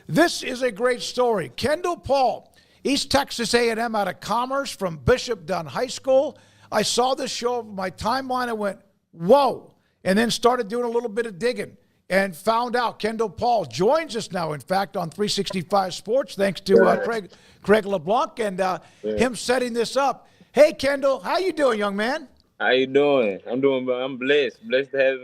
This is a great story. Kendall Paul, East Texas A&M out of Commerce from Bishop Dunn High School. I saw this show over my timeline. I went, whoa, and then started doing a little bit of digging and found out Kendall Paul joins us now, in fact, on 365 Sports, thanks to Craig LeBlanc and him setting this up. Hey, Kendall, how you doing, young man? How you doing? I'm blessed. Blessed to have.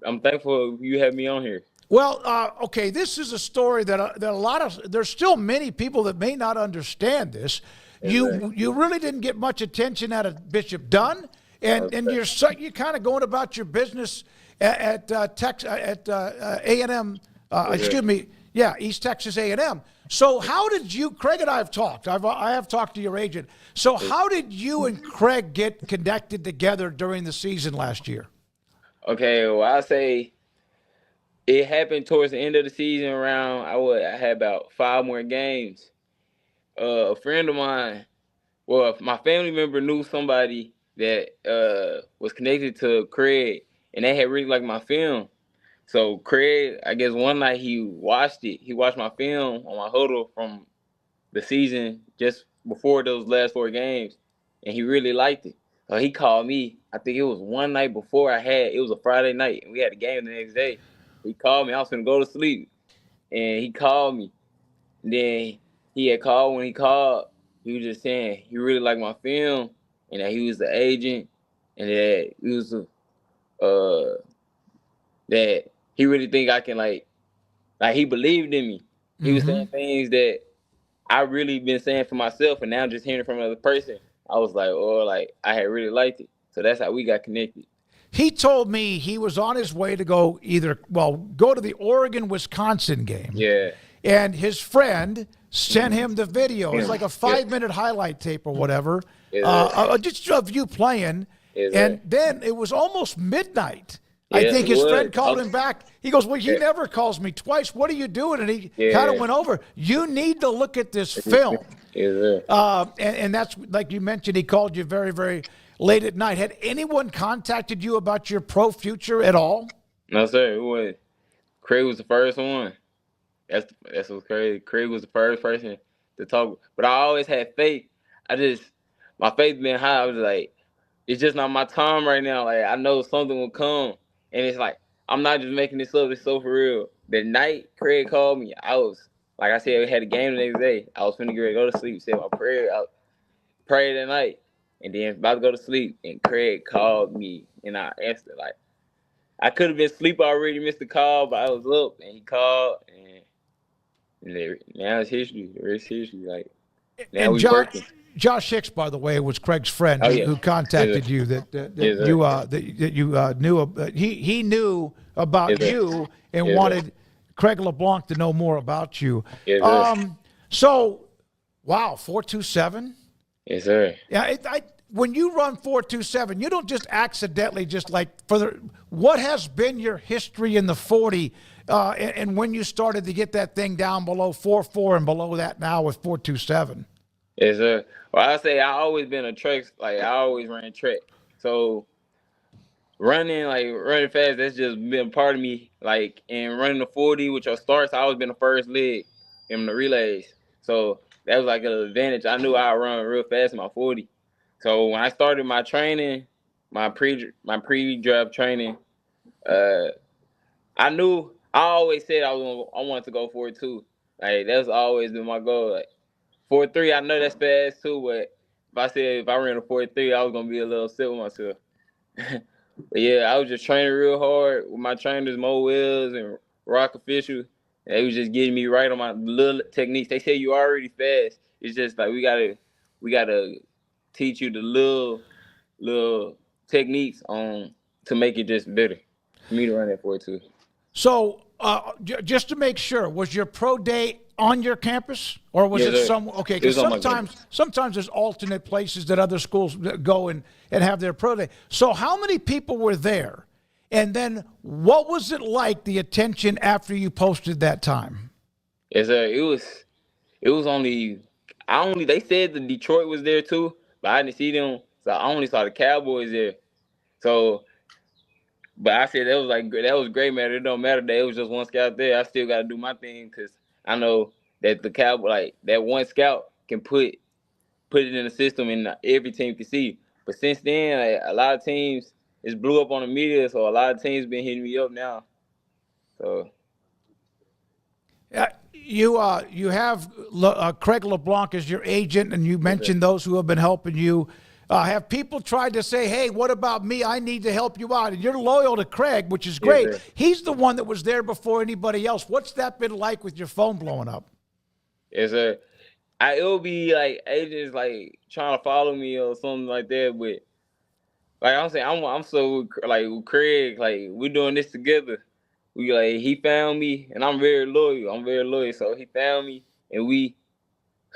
I'm thankful you have me on here. Well, okay, this is a story that there's still many people that may not understand this. You really didn't get much attention out of Bishop Dunn, and you're kind of going about your business at A&M. East Texas A&M. So how did you, Craig and I have talked. I have talked to your agent. So how did you and Craig get connected together during the season last year? Okay, well, I say it happened towards the end of the season. I had about 5 more games. A friend of mine, well, my family member knew somebody that was connected to Craig, and they had really liked my film. So Craig, I guess one night he watched it. He watched my film on my huddle from the season just before those last 4 games, and he really liked it. So he called me. I think it was one night before it was a Friday night, and we had a game the next day. He called me. I was going to go to sleep, and he called me. And then he had called. When he called, he was just saying he really liked my film, and that he was the agent, and that he was that he really think I can like he believed in me. He was saying things that I really been saying for myself, and now just hearing it from another person, I was like, oh, like I had really liked it. So that's how we got connected. He told me he was on his way to go to the Oregon-Wisconsin game. Yeah. And his friend sent him the video. It's like a 5-minute highlight tape or whatever, just of you playing. And then it was almost midnight. I think his friend called him back. He goes, well, he never calls me twice. What are you doing? And he kind of went over. You need to look at this film. And that's, like you mentioned, he called you very, very late at night. Had anyone contacted you about your pro future at all? No, sir. Craig was the first one. That's what's crazy. Craig was the first person to talk. But I always had faith. My faith been high. I was like, it's just not my time right now. Like, I know something will come. And it's like, I'm not just making this up. It's so for real. The night Craig called me, I was, like I said, we had a game the next day. I was finna get ready to go to sleep, said my prayer. I prayed that night. And then about to go to sleep. And Craig called me. And I answered. Like, I could have been asleep already, missed the call, but I was up. And he called. And now it's history. The rest is history. Like, now we working. Josh Hicks, by the way, was Craig's friend who contacted you. You knew. He knew about you and wanted Craig LeBlanc to know more about you. So, wow, 4.27. Yes, sir. Yeah, when you run 4.27, you don't just accidentally what has been your history in the 40, and when you started to get that thing down below 4.4 and below that now with 4.27. Yes, sir. Well, I say I always been a track. Like I always ran track. So running fast, that's just been part of me. Like and running the 40 with your starts, I always been the first leg in the relays. So that was like an advantage. I knew I'd run real fast in my 40. So when I started my training, my pre-draft training, I always said I wanted to go 4.2. Like that's always been my goal. Like 4.3, I know that's fast too, but if I ran a 4.3, I was gonna be a little upset with myself. But yeah, I was just training real hard with my trainers, Mo Wells and Rock Official. And they was just getting me right on my little techniques. They say you already fast. It's just like we gotta teach you the little techniques to make it just better for me to run that 4.2. So just to make sure, was your pro day on your campus, or was it some? Okay, because sometimes there's alternate places that other schools go and have their pro day. So how many people were there, and then what was it like? The attention after you posted that time? Yes, sir. It was only they said the Detroit was there too, but I didn't see them, so I only saw the Cowboys there. So. But I said that was great, man. It don't matter that it was just one scout there. I still got to do my thing because I know that the Cowboy, like that one scout, can put it in the system, and every team can see. But since then, like, a lot of teams it's blew up on the media, so a lot of teams been hitting me up now. So You have Craig LeBlanc as your agent, and you mentioned those who have been helping you. Have people tried to say, "Hey, what about me? I need to help you out," and you're loyal to Craig, which is great. Yes, He's the one that was there before anybody else. What's that been like with your phone blowing up? it's a it'll be like agents like trying to follow me or something like that, but like I'm saying, I'm so like with Craig, like we're doing this together. We like he found me, and I'm very loyal. I'm very loyal, so he found me, and we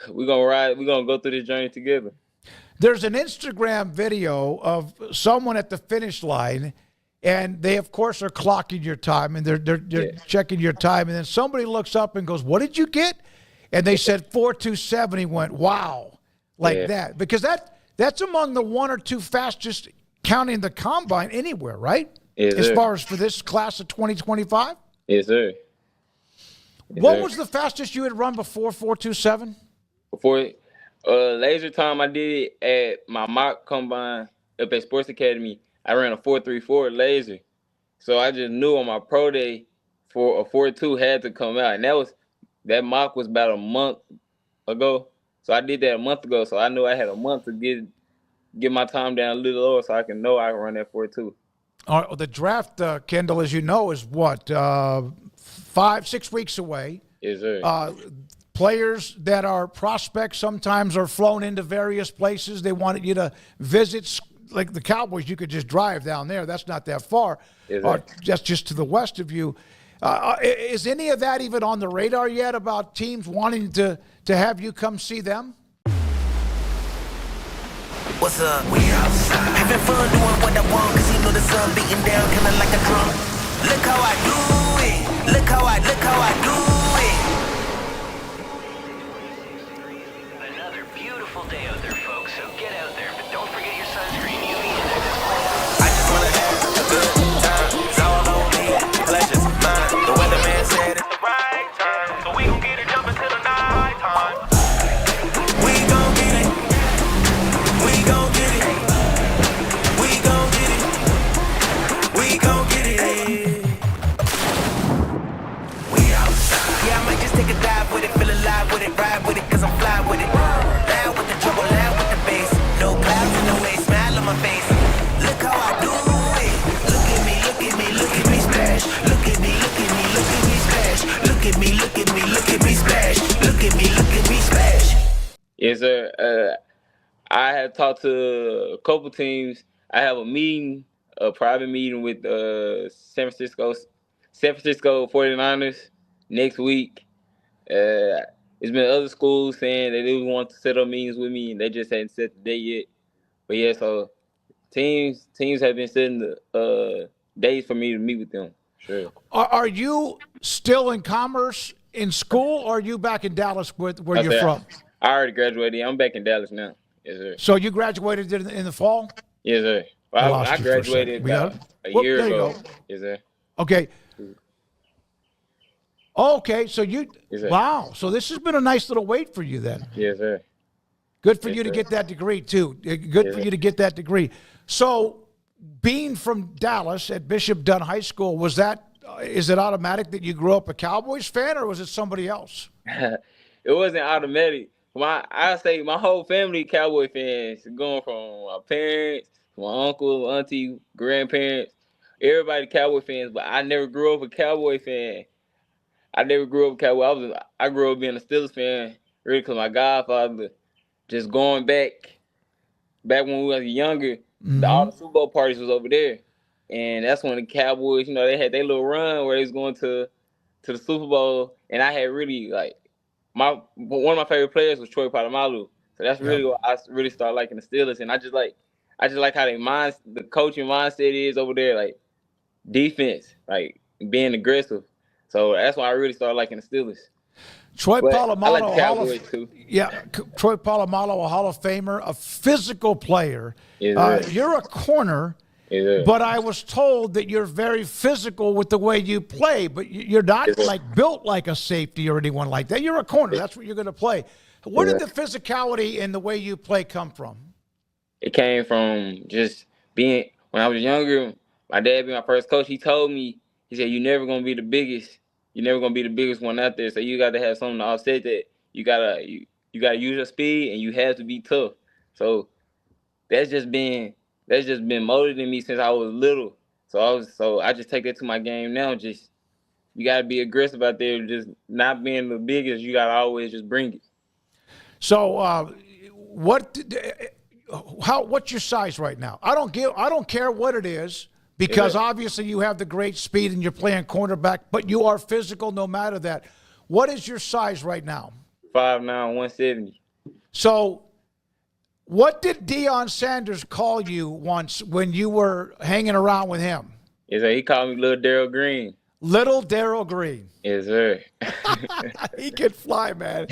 gonna ride. We gonna go through this journey together. There's an Instagram video of someone at the finish line, and they, of course, are clocking your time, and they're checking your time, and then somebody looks up and goes, "What did you get?" And they said 4:27. He went, "Wow," like that, because that's among the one or two fastest counting the combine anywhere, right? Yes, as sir. far as for this class of 2025. Yes, sir. Yes, What sir. was the fastest you had run before 4:27? Before laser time, I did it at my mock combine up at Sports Academy. I ran a 4.34 laser, so I just knew on my pro day for a 4.2 had to come out, and that mock was about a month ago. So I did that a month ago, so I knew I had a month to get my time down a little lower, so I can know I can run that 4.2. The draft, Kendall, as you know, is what 5-6 weeks away. Yes, sir. Players that are prospects sometimes are flown into various places. They wanted you to visit, like the Cowboys. You could just drive down there. That's not that far. Yes, Or just to the west of you. Is any of that even on the radar yet about teams wanting to have you come see them? What's up? We outside. Having fun doing what I want, cause you know the sun beating down kinda like a drum. Look how I do it. Look how I do it. Another beautiful day out there, folks, so get out there, but don't forget your sunscreen, UV index. I just wanna have a good time. It's all on me. Pleasure's mine. The weatherman said it's the right time, so we gon' get it jumping till the night time. We gon' get it. We gon' get it. We gon' get it. We gon' get it. We outside. Yeah, I might just take a dive with it, feel alive with it, ride with it, cause I'm fly with it. Loud with the trouble, loud with the bass. No clouds in the way, smile on my face. Look how I do it. Look at me, look at me, look at me splash. Look at me, look at me, look at me splash. Look at me, look at me, look at me splash. Look at me, look at me splash. Yes, sir. I have talked to a couple teams. I have a private meeting with San Francisco 49ers next week. It's been other schools saying that they want to set up meetings with me, and they just hadn't set the date yet. But yeah, so teams have been setting the days for me to meet with them. Sure. Are you still in Commerce in school, or are you back in Dallas where you're from? I already graduated. I'm back in Dallas now. Yes, sir. So you graduated in the fall? Yes, sir. I Well, lost I you for a graduated second. We about got a it? year There you ago. go. Yes, sir. Okay. Okay, so Yes, sir. wow. So this has been a nice little wait for you then. Yes, sir. Good for Yes, you to sir. get that degree too. Good for you to get that degree. So being from Dallas at Bishop Dunn High School, is it automatic that you grew up a Cowboys fan, or was it somebody else? It wasn't automatic. I say my whole family Cowboy fans, going from my parents, my uncle, auntie, grandparents, everybody Cowboy fans. But I never grew up a Cowboy fan. I never grew up a Cowboy. I grew up being a Steelers fan, really, because my godfather, just going back when we was younger, all the Super Bowl parties was over there, and that's when the Cowboys, they had their little run where they was going to the Super Bowl, and I had really like. One of my favorite players was Troy Polamalu, so that's really what I really started liking the Steelers, and I just like how the coaching mindset is over there, like defense, like being aggressive. So that's why I really started liking the Steelers. Troy But I Polamalu, like the Cowboys too. Troy Polamalu, a Hall of Famer, a physical player. Yes, sir. You're a corner. Yes, sir. But I was told that you're very physical with the way you play, but you're not Yes, sir. like built like a safety or anyone like that. You're a corner. That's what you're going to play. Where Yes, did the physicality and the way you play come from? It came from just being when I was younger. My dad being my first coach, he told me, he said, "You're never gonna be the biggest. You're never gonna be the biggest one out there. So you got to have something to offset that. You gotta use your speed, and you have to be tough." So that's just been molded in me since I was little. So I just take that to my game now. Just you gotta be aggressive out there. Just not being the biggest. You gotta always just bring it. So, what's your size right now? I don't care what it is because Yeah. obviously you have the great speed and you're playing cornerback, but you are physical no matter that. What is your size right now? 5'9", 170. So, what did Deion Sanders call you once when you were hanging around with him? Yes, sir. He called me Little Daryl Green. Little Darrell Green. Yes, sir. He could fly, man.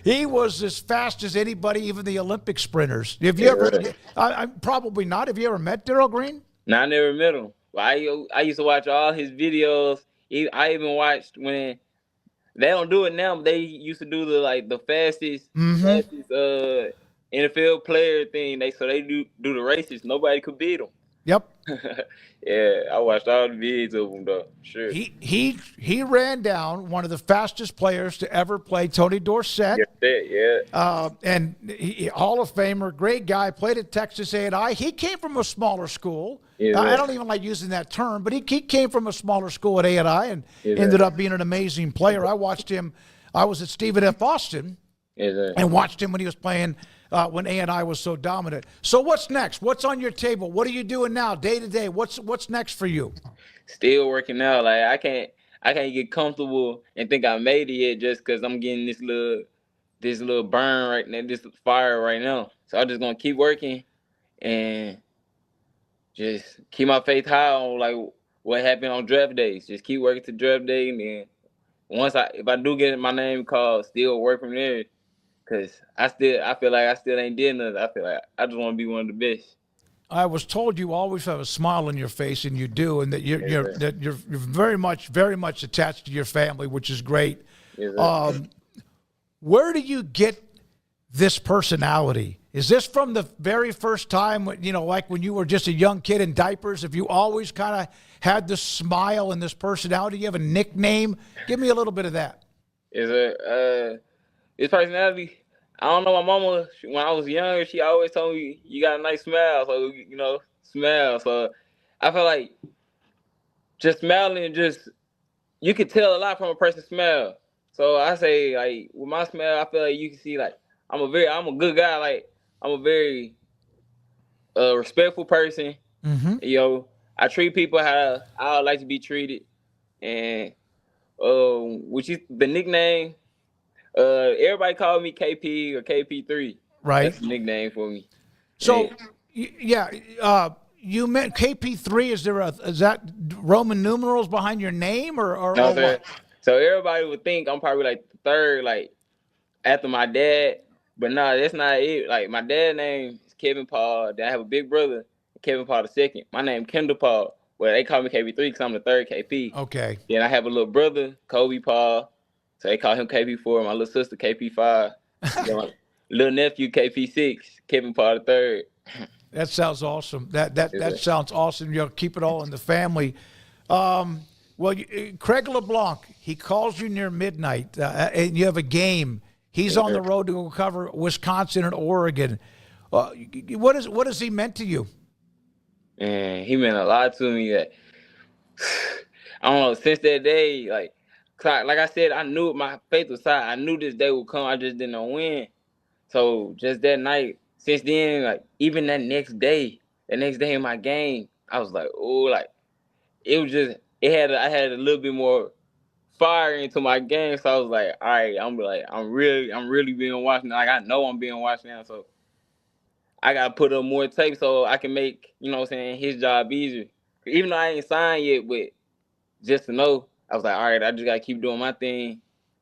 He was as fast as anybody, even the Olympic sprinters. Have you ever? I probably not. Have you ever met Darrell Green? No, I never met him. But I used to watch all his videos. I even watched when they don't do it now, but they used to do the fastest NFL player thing. They do the races. Nobody could beat them. Yep. Yeah, I watched all the videos of him though. Sure. He ran down one of the fastest players to ever play, Tony Dorsett. Yeah. And Hall of Famer, great guy, played at Texas A&I. He came from a smaller school. Yeah. I don't even like using that term, but he came from a smaller school at A&I and ended up being an amazing player. I watched him. I was at Stephen F. Austin and watched him when he was playing when A&I was so dominant. So what's next? What's on your table? What are you doing now, day to day? What's next for you? Still working out. Like I can't get comfortable and think I made it yet just because I'm getting this little burn right now, this fire right now. So I'm just gonna keep working and just keep my faith high on like what happened on draft days. Just keep working to draft day, and then if I do get my name called, still work from there. Cause I feel like I still ain't did nothing. I feel like I just want to be one of the best. I was told you always have a smile on your face, and you do, and that you're very much attached to your family, which is great. Yes, Where do you get this personality? Is this from the very first time, like when you were just a young kid in diapers? Have you always kind of had this smile and this personality? You have a nickname? Give me a little bit of that. His personality, I don't know. My mama, when I was younger, she always told me, "You got a nice smile." So smile. So I feel like just smiling, you can tell a lot from a person's smile. So I say, like, with my smile, I feel like you can see, like, I'm a good guy. Like, I'm a very respectful person. Mm-hmm. I treat people how I would like to be treated, and the nickname. Everybody call me KP or KP3. Right. That's the nickname for me. So, you meant KP3. Is that Roman numerals behind your name or No, what? So everybody would think I'm probably like the third, like after my dad, but no, that's not it. Like my dad's name is Kevin Paul. Then I have a big brother, Kevin Paul II. My name Kendall Paul. Well, they call me KP3 because I'm the third KP. Okay. Then I have a little brother, Kobe Paul. So they call him KP4. My little sister, KP5. Then my little nephew, KP6. Kevin Paul III. That sounds awesome. That sounds awesome. Keep it all in the family. Craig LeBlanc, he calls you near midnight, and you have a game. He's on the road to go cover Wisconsin and Oregon. What has he meant to you? Man, he meant a lot to me. That I don't know. Since that day, like I said, I knew my faith was high. I knew this day would come. I just didn't know when. So just that night, since then, like even that next day in my game, I was like, oh, like it was just I had a little bit more fire into my game. So I was like, all right, I'm really being watched. Like I know I'm being watched now. So I gotta put up more tape so I can make, his job easier. Even though I ain't signed yet, but just to know, I was like, all right, I just gotta keep doing my thing.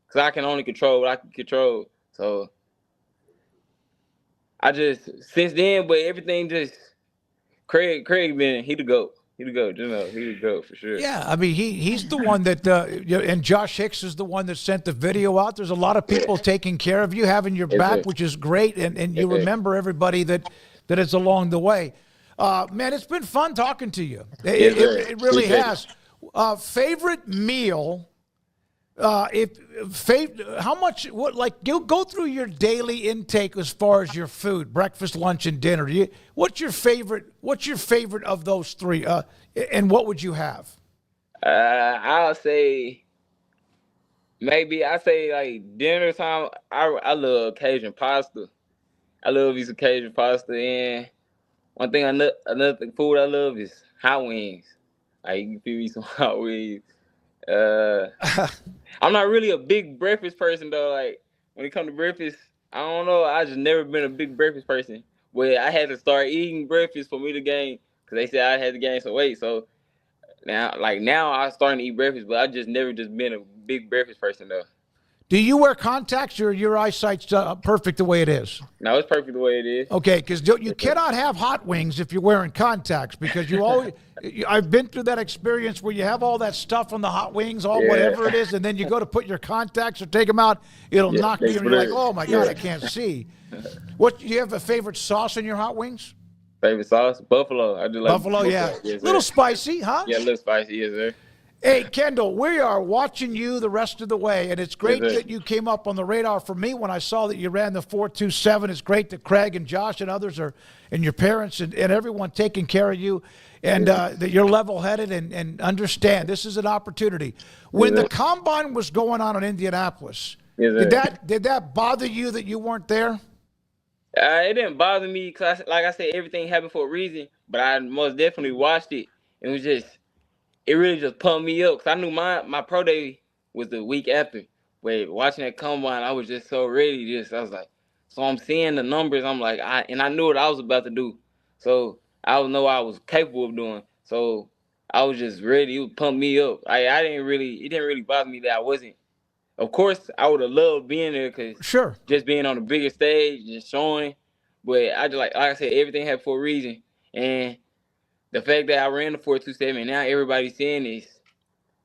Cause I can only control what I can control. So since then, but everything just Craig he the GOAT. He the GOAT. You know, he the GOAT for sure. Yeah, I mean he's the one that and Josh Hicks is the one that sent the video out. There's a lot of people taking care of you, having your back, which is great, and you remember everybody that is along the way. Man, it's been fun talking to you. It really has. Favorite meal? How much? What? Like, go through your daily intake as far as your food, breakfast, lunch, and dinner. What's your favorite? What's your favorite of those three? And what would you have? I'll say maybe I say like dinner time. I love Cajun pasta. I love these Cajun pasta, and one thing another food I love is hot wings. Like you can feed me some hot wings. I'm not really a big breakfast person though. Like when it comes to breakfast, I don't know. I just never been a big breakfast person. But I had to start eating breakfast for me to gain, because they said I had to gain some weight. So now I'm starting to eat breakfast, but I just never just been a big breakfast person though. Do you wear contacts, or your eyesight's perfect the way it is? No, it's perfect the way it is. Okay, because you cannot have hot wings if you're wearing contacts, because you always. I've been through that experience where you have all that stuff on the hot wings, whatever it is, and then you go to put your contacts or take them out, it'll knock you, and you're like, oh my God, I can't see. What, do you have a favorite sauce in your hot wings? Favorite sauce? Buffalo. I do like Buffalo, yeah. Yes, Little spicy, huh? Yeah, a little spicy, yes, sir. Hey, Kendall, we are watching you the rest of the way, and it's great that you came up on the radar for me when I saw that you ran the 4.27. It's great that Craig and Josh and others and your parents and everyone taking care of you, and that you're level-headed and understand this is an opportunity. When the combine was going on in Indianapolis, did that bother you that you weren't there? It didn't bother me because, like I said, everything happened for a reason, but I most definitely watched it. It really just pumped me up, because I knew my pro day was the week after. But watching that combine, I was just so ready. I was like, so I'm seeing the numbers. I'm like, I knew what I was about to do. So I know what I was capable of doing. So I was just ready. It would pump me up. It didn't really bother me that I wasn't. Of course, I would have loved being there, because just being on the bigger stage, just showing. But I just like I said, everything happened for a reason. And the fact that I ran the 4.27, now everybody's seeing this,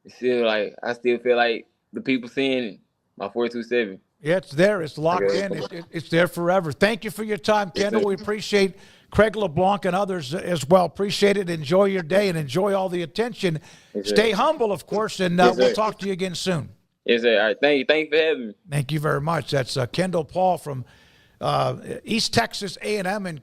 it's still like, I still feel like the people seeing my 4.27. Yeah, it's there. It's locked in. It's there forever. Thank you for your time, Kendall. We appreciate Craig LeBlanc and others as well. Appreciate it. Enjoy your day and enjoy all the attention. Stay humble, of course, and we'll talk to you again soon. Yes, sir. All right. Thank you. Thank you for having me. Thank you very much. That's Kendall Paul from East Texas A&M.